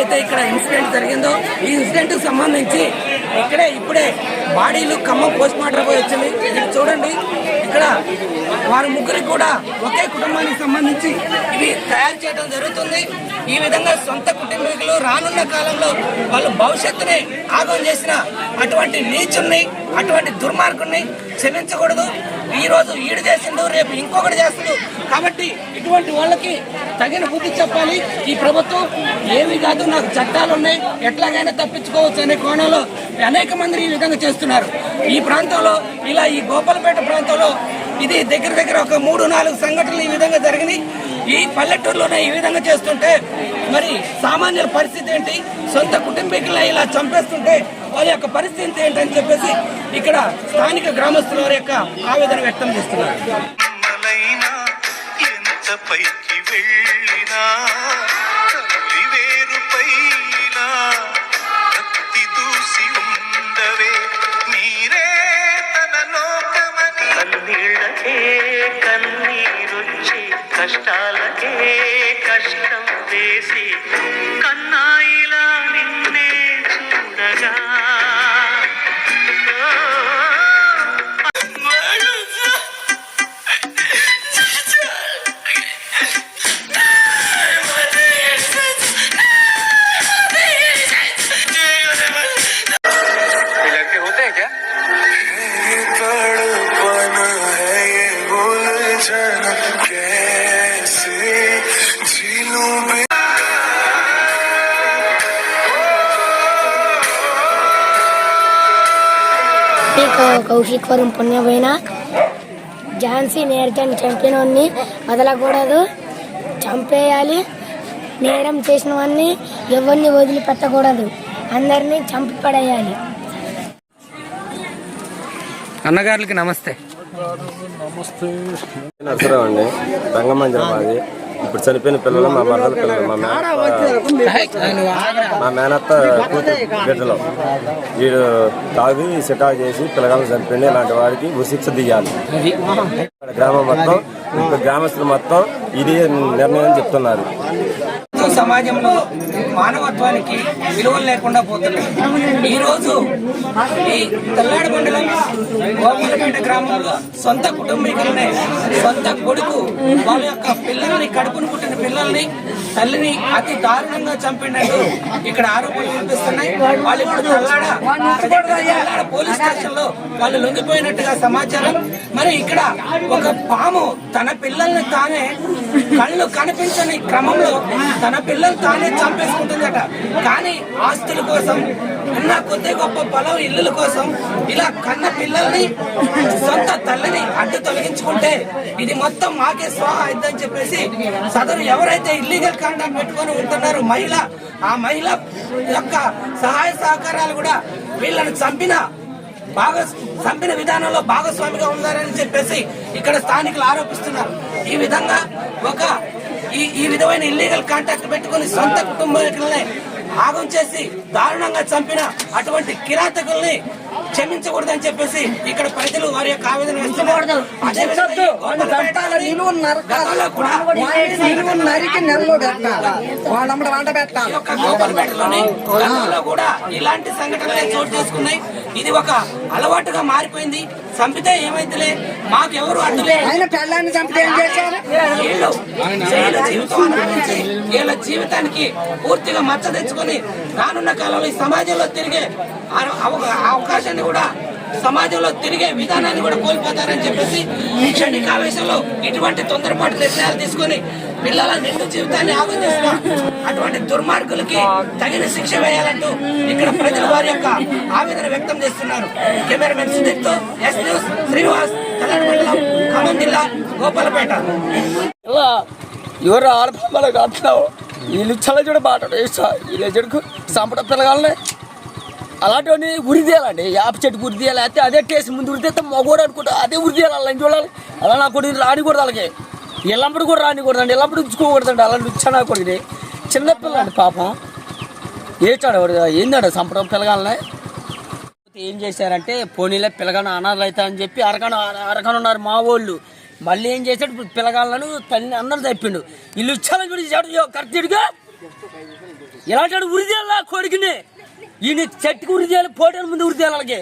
ఏదైతే ఇక్కడ ఇన్సిడెంట్ జరిగిందో ఈ ఇన్సిడెంట్ కు సంబంధించి ఇప్పుడే బాడీలు ఖమ్మం పోస్ట్ మార్టం పోయి వచ్చింది. ఇక్కడ చూడండి, ఇక్కడ వారి ముగ్గురికి కూడా ఒకే కుటుంబానికి సంబంధించి ఇవి తయారు చేయడం జరుగుతుంది. ఈ విధంగా సొంత కుటుంబీకులు రానున్న కాలంలో వాళ్ళు భవిష్యత్తుని ఆగం చేసిన అటువంటి నీచుల్ని, అటువంటి దుర్మార్గుల్ని క్షమించకూడదు. ఈ రోజు ఈడు చేసిండు, రేపు ఇంకొకటి చేస్తుండు. కాబట్టి ఇటువంటి వాళ్ళకి తగిన బుద్ధి చెప్పాలి ఈ ప్రభుత్వం. ఏమి కాదు, నాకు చట్టాలు ఉన్నాయి, ఎట్లాగైనా తప్పించుకోవచ్చు అనే కోణంలో అనేక మంది ఈ విధంగా చేస్తున్నారు. ఈ ప్రాంతంలో ఇలా ఈ గోపాలపేట ప్రాంతంలో ఇది దగ్గర ఒక 3-4 సంఘటనలు ఈ విధంగా జరిగినాయి. ఈ పల్లెటూరులోనే ఈ విధంగా చేస్తుంటే మరి సామాన్యుల పరిస్థితి ఏంటి? సొంత కుటుంబీకులను ఇలా చంపేస్తుంటే వాళ్ళ యొక్క పరిస్థితి ఏంటని చెప్పేసి ఇక్కడ స్థానిక గ్రామస్తుల వారి యొక్క ఆవేదన వ్యక్తం చేస్తున్నారు. కన్నీరొచ్చి కష్టాలకే కష్టం వేసి కన్నాయిలా నిన్నే చూడగా కౌశిక్ వరం పుణ్యమైన ఝాన్సీ నేర్జన్ చంపినోన్ని వదలకూడదు, చంపేయాలి. నేరం చేసిన వాడిని ఎవరిని వదిలిపెట్టకూడదు, అందరినీ చంపి పడేయాలి. అన్నగారికి నమస్తే. నరసరావు అండి, రంగమంజరం మాది. ఇప్పుడు చనిపోయిన పిల్లలు మా మరదల పిల్లలు, మా మేనత్త బిడ్డలు. వీడు తాగి సిటా చేసి పిల్లగాలను చనిపోయింది. ఇలాంటి వాడికి ఉరిశిక్ష దిగాలి. గ్రామం మొత్తం, గ్రామస్తులు మొత్తం ఇది నిర్ణయం చెప్తున్నారు. సమాజంలో మానవత్వానికి విలువలు లేకుండా పోతున్నాయి. ఈ రోజు ఈ తెల్లాడి మండలం గోపాలపేట గ్రామంలో సొంత కుటుంబీకులనే, సొంత కొడుకు వాళ్ళ యొక్క పిల్లల్ని, కడుపును పుట్టిన పిల్లల్ని, తల్లిని అతి దారుణంగా చంపినట్టు ఇక్కడ ఆరోపణలు వినిపిస్తున్నాయి. వాళ్ళు ఇప్పుడు తెల్లాడ పోలీస్ స్టేషన్ లో వాళ్ళు లొంగిపోయినట్టుగా సమాచారం. మరి ఇక్కడ ఒక పాము తన పిల్లల్ని తానే కళ్ళు కనిపించని క్రమంలో తన పిల్లలు తానే చంపేసుకుంటుందట. కానీ ఆస్తుల కోసం, ఉన్న కొద్ది గొప్ప పొలం ఇల్లుల కోసం ఇలా కన్న పిల్లల్ని, సొంత తల్లిని అడ్డు తొలగించుకుంటే ఇది మొత్తం మాకే స్వాహా అయిద్దని చెప్పేసి సదరు ఎవరైతే ఇల్లీగల్ కాంటాక్ట్ పెట్టుకొని ఉంటున్నారో మహిళ, ఆ మహిళ యొక్క సహాయ సహకారాలు కూడా వీళ్ళని చంపిన విధానంలో భాగస్వామిగా ఉన్నారని చెప్పేసి ఇక్కడ స్థానికులు ఆరోపిస్తున్నారు. ఈ విధంగా ఈ విధమైన ఇల్లీగల్ కాంటాక్ట్ పెట్టుకుని సొంత కుటుంబీకులనే ఆగం చేసి దారుణంగా చంపిన అటువంటి కిరాతకుల్ని క్షమించకూడదని చెప్పేసి ఇక్కడ ప్రజలు వారి యొక్క ఆవేదన వేస్తున్నారు. గోపాలపేటలోని గతంలో కూడా ఇలాంటి సంఘటనలే చోటు చేసుకున్నాయి. ఇది ఒక అలవాటుగా మారిపోయింది. చంపితే ఏమైతేలే, మాకెవరు అడ్డులే, వీళ్ళ జీవితానికి పూర్తిగా మచ్చ తెచ్చుకొని రానున్న కాలంలో ఈ సమాజంలో తిరిగే అవకాశాన్ని కూడా, సమాజంలో తిరిగే విధానాన్ని కూడా కోల్పోతారని చెప్పేసి క్షణికావేశంలో ఇటువంటి తొందరపాటు నిర్ణయాలు తీసుకుని పిల్లల నిండు జీవితాన్ని ఆగం చేసిన అటువంటి దుర్మార్గులకి తగిన శిక్ష వేయాలంటూ ఇక్కడ ప్రజలు వారి యొక్క ఆవేదన వ్యక్తం చేస్తున్నారు. కెమెరామెన్ సుదీప్ తో ఎస్ న్యూస్ శ్రీనివాస్, తెల్లాడి మండలం, ఖమ్మం జిల్లా, గోపాలపేట. ఎవరు ఆడపిల్లలు కాస్తున్నావు, వీళ్ళు చల్లజుడు బాట వీళ్ళ జడుకు సంపట పిల్లగాలని అలాంటి ఉరి తీయాలండి. యాప చెట్టుకు ఉరి తీయాలి. అయితే అదే టేస్ట్ ముందు ఉరి తీస్తే మగోడు అనుకుంటా అదే ఉరి తీయాలి. అలా చూడాలి. అలా నా కొడుకు రానికూడదు, అలాగే ఎల్లప్పుడు కూడా రానికూడదండి, ఎల్లప్పుడు ఉంచుకోకూడదండి. అలా ఇచ్చా కొడుకుని చిన్నపిల్లండి పాపం ఏడ్చాడు. ఏందండి సంపట పిల్లగాలని ఏం చేశారంటే పోనీలే పిల్లగాను అనాథలు అవుతా అని చెప్పి అరకనున్నారు మా వాళ్ళు. మళ్ళీ ఏం చేశాడు, పిల్లగాళ్ళను తల్లిని అందరూ తప్పిండు. వీళ్ళు ఇచ్చాలని చూసి కరెక్ట్గా ఇలాంటి ఉరి తీయాలా కొడుకుని ఈయన చెట్టుకు ఉరి తీయాలి పోటీ ముందు ఉరి తీయాలి అలాగే